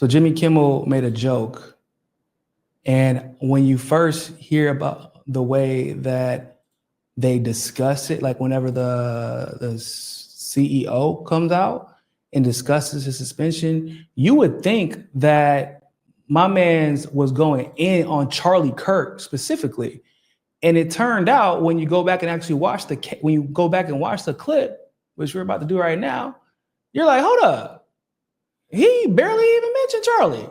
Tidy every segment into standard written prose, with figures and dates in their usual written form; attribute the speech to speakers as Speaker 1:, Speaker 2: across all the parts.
Speaker 1: So Jimmy Kimmel made a joke. And when you first hear about the way that they discuss it, like whenever the CEO comes out and discusses his suspension, you would think that my man's was going in on Charlie Kirk specifically. And it turned out when you go back and actually watch the clip, which we're about to do right now, you're like, hold up. He barely even mentioned Charlie.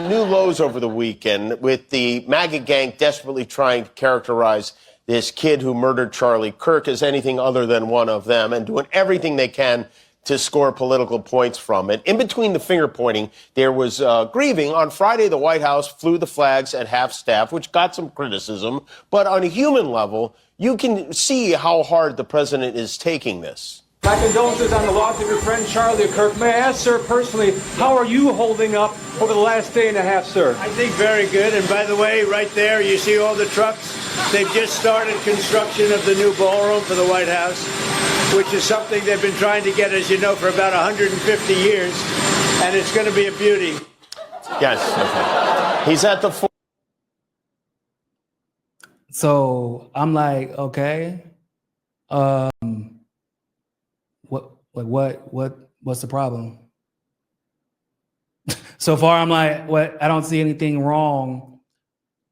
Speaker 2: New lows over the weekend with the MAGA gang desperately trying to characterize this kid who murdered Charlie Kirk as anything other than one of them and doing everything they can to score political points from it. In between the finger pointing, there was grieving. On Friday, the White House flew the flags at half-staff, which got some criticism. But on a human level, you can see how hard the president is taking this.
Speaker 3: My condolences on the loss of your friend Charlie Kirk. May I ask, sir, personally, how are you holding up over the last day and a half, sir?
Speaker 4: I think very good. And by the way, right there, you see all the trucks? They've just started construction of the new ballroom for the White House, which is something they've been trying to get, as you know, for about 150 years. And it's going to be a beauty.
Speaker 2: Yes. Okay. He's at the...
Speaker 1: So I'm like, okay. What's the problem? So far, I'm like, I don't see anything wrong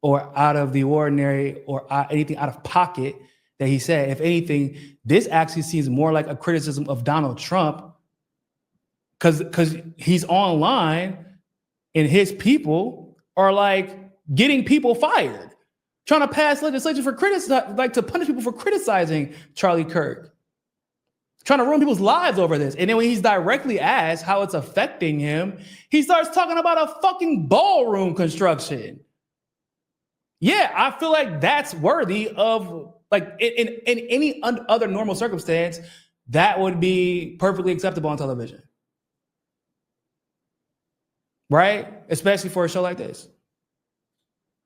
Speaker 1: or out of the ordinary or anything out of pocket that he said. If anything, this actually seems more like a criticism of Donald Trump because he's online and his people are like getting people fired, trying to pass legislation for to punish people for criticizing Charlie Kirk. Trying to ruin people's lives over this. And then when he's directly asked how it's affecting him, he starts talking about a fucking ballroom construction. Yeah, I feel like that's worthy of, like, in any other normal circumstance, that would be perfectly acceptable on television. Right? Especially for a show like this.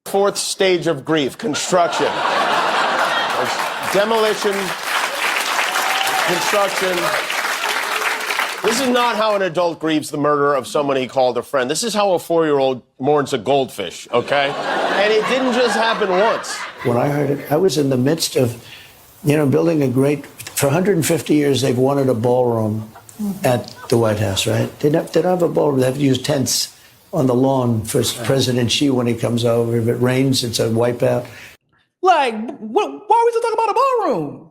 Speaker 2: Fourth stage of grief, construction. Demolition. Construction. This is not how an adult grieves the murder of someone he called a friend. This is how a 4-year-old mourns a goldfish, okay? And it didn't just happen once.
Speaker 5: When I heard it, I was in the midst of, building a great, for 150 years, they've wanted a ballroom at the White House, right? They don't have a ballroom. They have to use tents on the lawn for President Xi when he comes over. If it rains, it's a wipeout.
Speaker 1: Like, why are we still talking about a ballroom?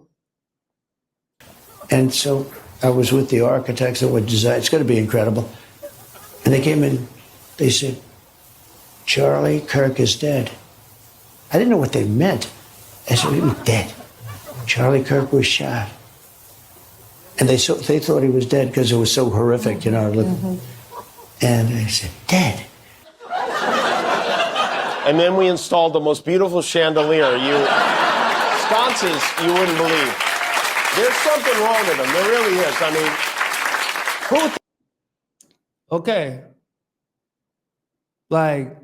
Speaker 5: And so I was with the architects that would design. It's going to be incredible. And they came in. They said, Charlie Kirk is dead. I didn't know what they meant. I said, he was dead. Charlie Kirk was shot. And they thought he was dead because it was so horrific, And I said, dead.
Speaker 2: And then we installed the most beautiful chandelier. Sconces you wouldn't believe. There's something wrong with them. There really is. I mean,
Speaker 1: okay. Like,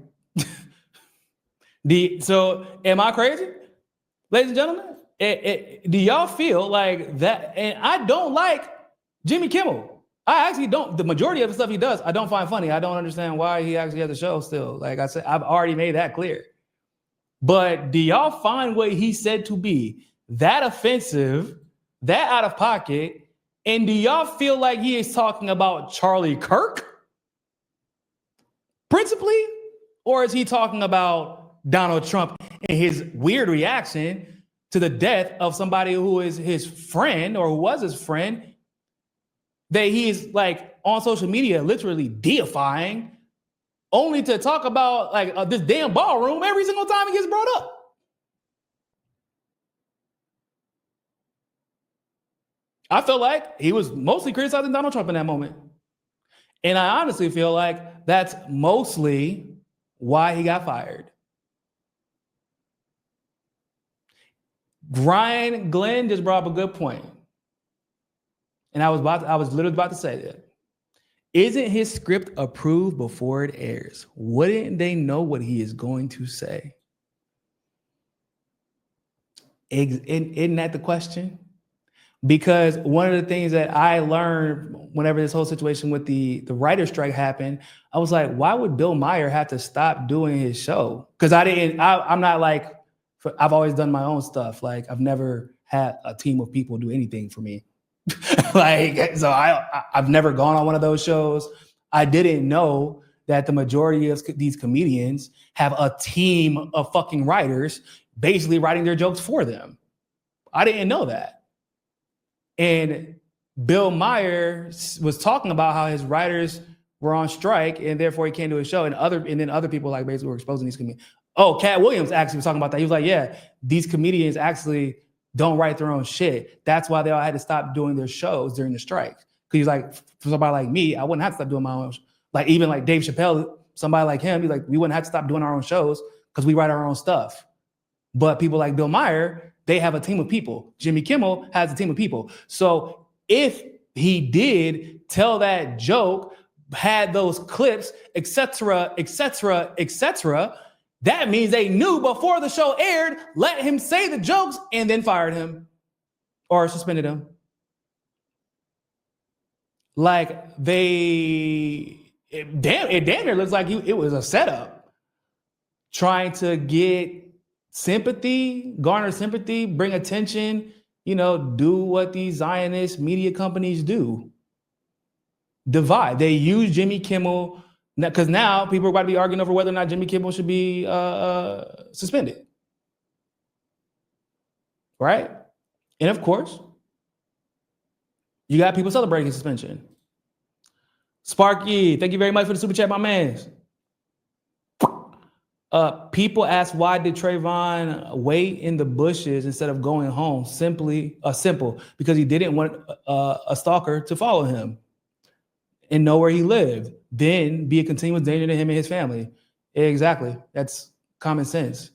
Speaker 1: so am I crazy? Ladies and gentlemen, do y'all feel like that? And I don't like Jimmy Kimmel. I actually don't. The majority of the stuff he does, I don't find funny. I don't understand why he actually has a show still. Like I said, I've already made that clear. But do y'all find what he said to be that offensive, that out of pocket, and do y'all feel like he is talking about Charlie Kirk principally, or is he talking about Donald Trump and his weird reaction to the death of somebody who is his friend or who was his friend that he is like on social media literally deifying, only to talk about like this damn ballroom every single time he gets brought up? I felt like he was mostly criticizing Donald Trump in that moment. And I honestly feel like that's mostly why he got fired. Ryan Glenn just brought up a good point. And I was literally about to say that. Isn't his script approved before it airs? Wouldn't they know what he is going to say? Isn't that the question? Because one of the things that I learned whenever this whole situation with the writer's strike happened, I was like, why would Bill Maher have to stop doing his show? Because I'm not like, I've always done my own stuff. Like I've never had a team of people do anything for me. Like, so I've never gone on one of those shows. I didn't know that the majority of these comedians have a team of fucking writers basically writing their jokes for them. I didn't know that. And Bill Maher was talking about how his writers were on strike and therefore he can't do his show. And then other people like basically were exposing these comedians. Oh, Cat Williams actually was talking about that. He was like, yeah, these comedians actually don't write their own shit. That's why they all had to stop doing their shows during the strike. Because he's like, for somebody like me, I wouldn't have to stop doing my own. Like even like Dave Chappelle, somebody like him, he's like, we wouldn't have to stop doing our own shows because we write our own stuff. But people like Bill Maher, they have a team of people. Jimmy Kimmel has a team of people. So if he did tell that joke, had those clips, etc., that means they knew before the show aired, let him say the jokes, and then fired him or suspended him. Like it damn near looks like it was a setup, trying to get sympathy, garner sympathy, bring attention, do what these Zionist media companies do. Divide. They use Jimmy Kimmel because now people are about to be arguing over whether or not Jimmy Kimmel should be suspended. Right? And of course, you got people celebrating suspension. Sparky, thank you very much for the super chat, my man. People ask, why did Trayvon wait in the bushes instead of going home? Simple, because he didn't want a stalker to follow him and know where he lived, then be a continuous danger to him and his family. Exactly. That's common sense.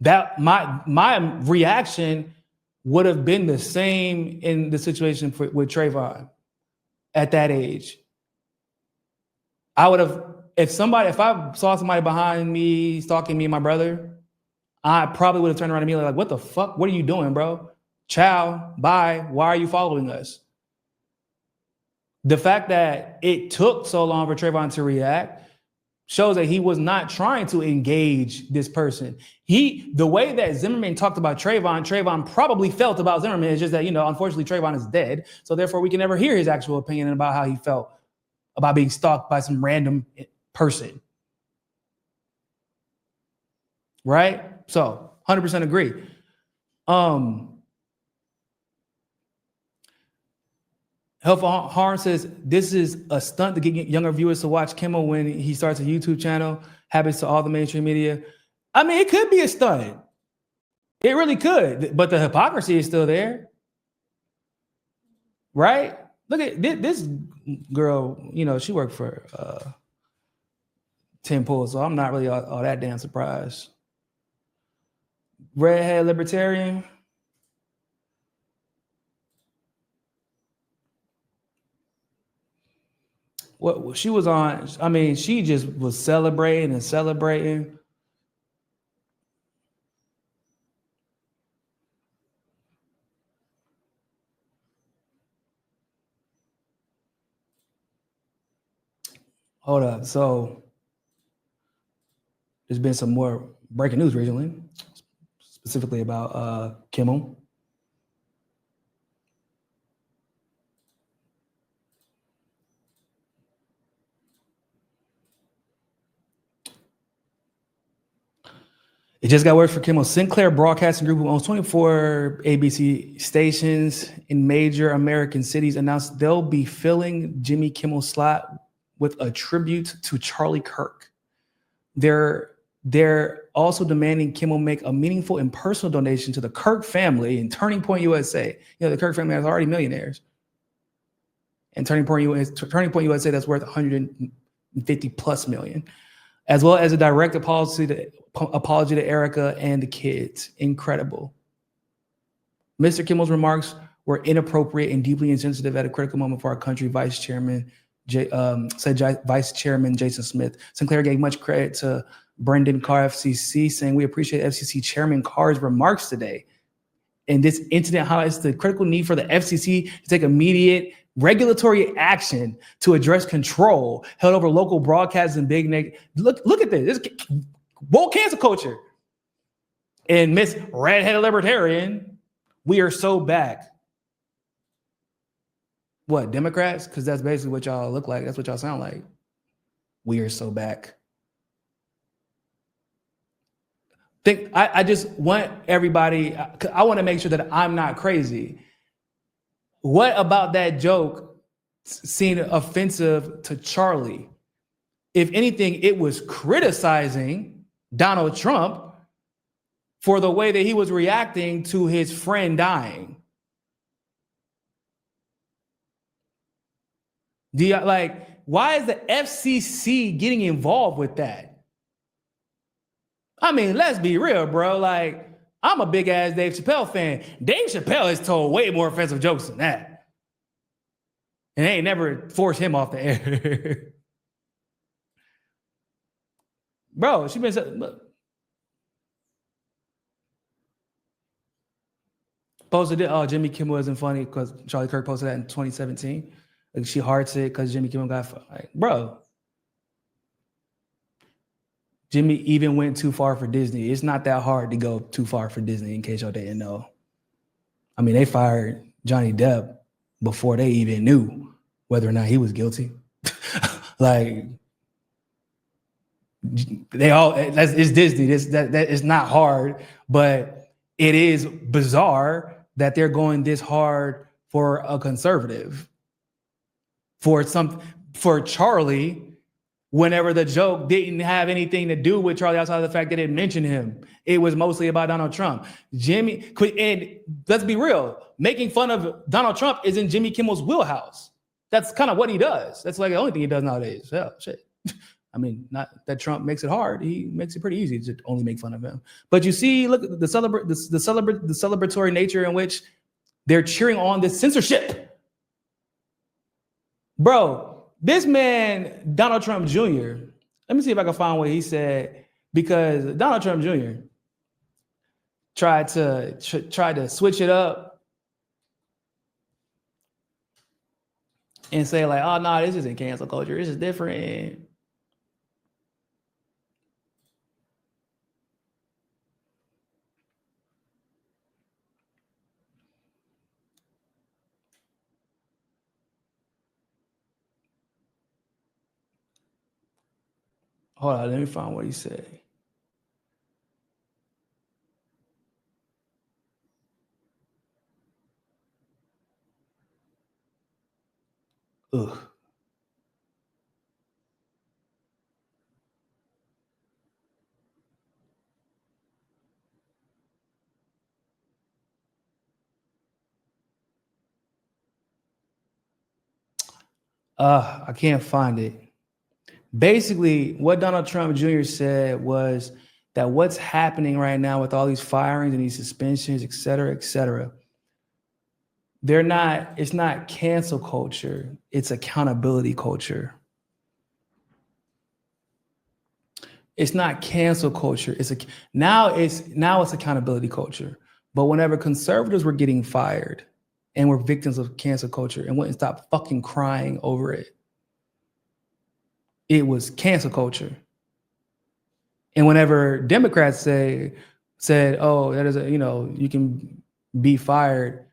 Speaker 1: That my reaction would have been the same in the situation with Trayvon at that age. I would have, if I saw somebody behind me stalking me and my brother, I probably would have turned around to me like, what the fuck? What are you doing, bro? Ciao, bye. Why are you following us? The fact that it took so long for Trayvon to react shows that he was not trying to engage this person. The way that Zimmerman talked about Trayvon probably felt about Zimmerman. It's just that, unfortunately Trayvon is dead. So therefore we can never hear his actual opinion about how he felt about being stalked by some random person. Right? So 100% agree. Helpful Harm says, this is a stunt to get younger viewers to watch Kimmel when he starts a YouTube channel, happens to all the mainstream media. I mean, it could be a stunt. It really could, but the hypocrisy is still there. Right? Look at this girl, she worked for Tim Pool, so I'm not really all that damn surprised. Redhead libertarian. What she was on, I mean, she just was celebrating and celebrating. Hold up. So there's been some more breaking news recently, specifically about Kimmel. It just got worse for Kimmel. Sinclair Broadcasting Group, who owns 24 ABC stations in major American cities, announced they'll be filling Jimmy Kimmel's slot with a tribute to Charlie Kirk. They're also demanding Kimmel make a meaningful and personal donation to the Kirk family and Turning Point USA. The Kirk family is already millionaires. And Turning Point USA, that's worth 150 plus million, as well as a direct apology to Erica and the kids. Incredible. Mr. Kimmel's remarks were inappropriate and deeply insensitive at a critical moment for our country, said Vice Chairman Jason Smith. Sinclair gave much credit to Brendan Carr, FCC, saying, we appreciate FCC Chairman Carr's remarks today. And this incident highlights the critical need for the FCC to take immediate regulatory action to address control held over local broadcasts and big neg. Look at this. This is woke cancel culture. And Miss Redheaded Libertarian, we are so back. What, Democrats? Because that's basically what y'all look like. That's what y'all sound like. We are so back. I just want everybody, I want to make sure that I'm not crazy. What about that joke seemed offensive to Charlie? If anything, it was criticizing Donald Trump for the way that he was reacting to his friend dying. Why is the FCC getting involved with that? I mean, let's be real, bro. Like, I'm a big ass Dave Chappelle fan. Dave Chappelle has told way more offensive jokes than that. And they ain't never forced him off the air. Bro, she been posted it. Oh, Jimmy Kimmel isn't funny because Charlie Kirk posted that in 2017. Like, she hearts it because Jimmy Kimmel got like, bro. Jimmy even went too far for Disney. It's not that hard to go too far for Disney, in case y'all didn't know. I mean, they fired Johnny Depp before they even knew whether or not he was guilty. Like, it's Disney. That is not hard, but it is bizarre that they're going this hard for a conservative. For Charlie, whenever the joke didn't have anything to do with Charlie outside of the fact that it mentioned him. It was mostly about Donald Trump. And let's be real, making fun of Donald Trump is in Jimmy Kimmel's wheelhouse. That's kind of what he does. That's like the only thing he does nowadays. Yeah, shit. I mean, not that Trump makes it hard. He makes it pretty easy to only make fun of him. But you see, look at the celebratory nature in which they're cheering on this censorship. Bro, this man, Donald Trump Jr., let me see if I can find what he said, because Donald Trump Jr. tried to switch it up and say like, oh, no, this isn't cancel culture. This is different. Hold on, let me find what he said. Ugh. I can't find it. Basically, what Donald Trump Jr. said was that what's happening right now with all these firings and these suspensions, et cetera, it's not cancel culture, it's accountability culture. It's not cancel culture. Now it's accountability culture. But whenever conservatives were getting fired and were victims of cancel culture and wouldn't stop fucking crying over it, it was cancel culture. And whenever Democrats said, oh, that is you can be fired,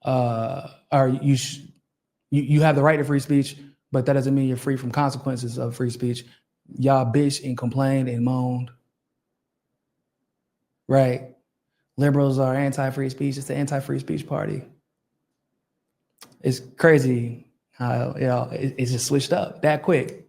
Speaker 1: or you have the right to free speech, but that doesn't mean you're free from consequences of free speech. Y'all bitched and complained and moaned. Right? Liberals are anti-free speech. It's the anti-free speech party. It's crazy how it's just switched up that quick.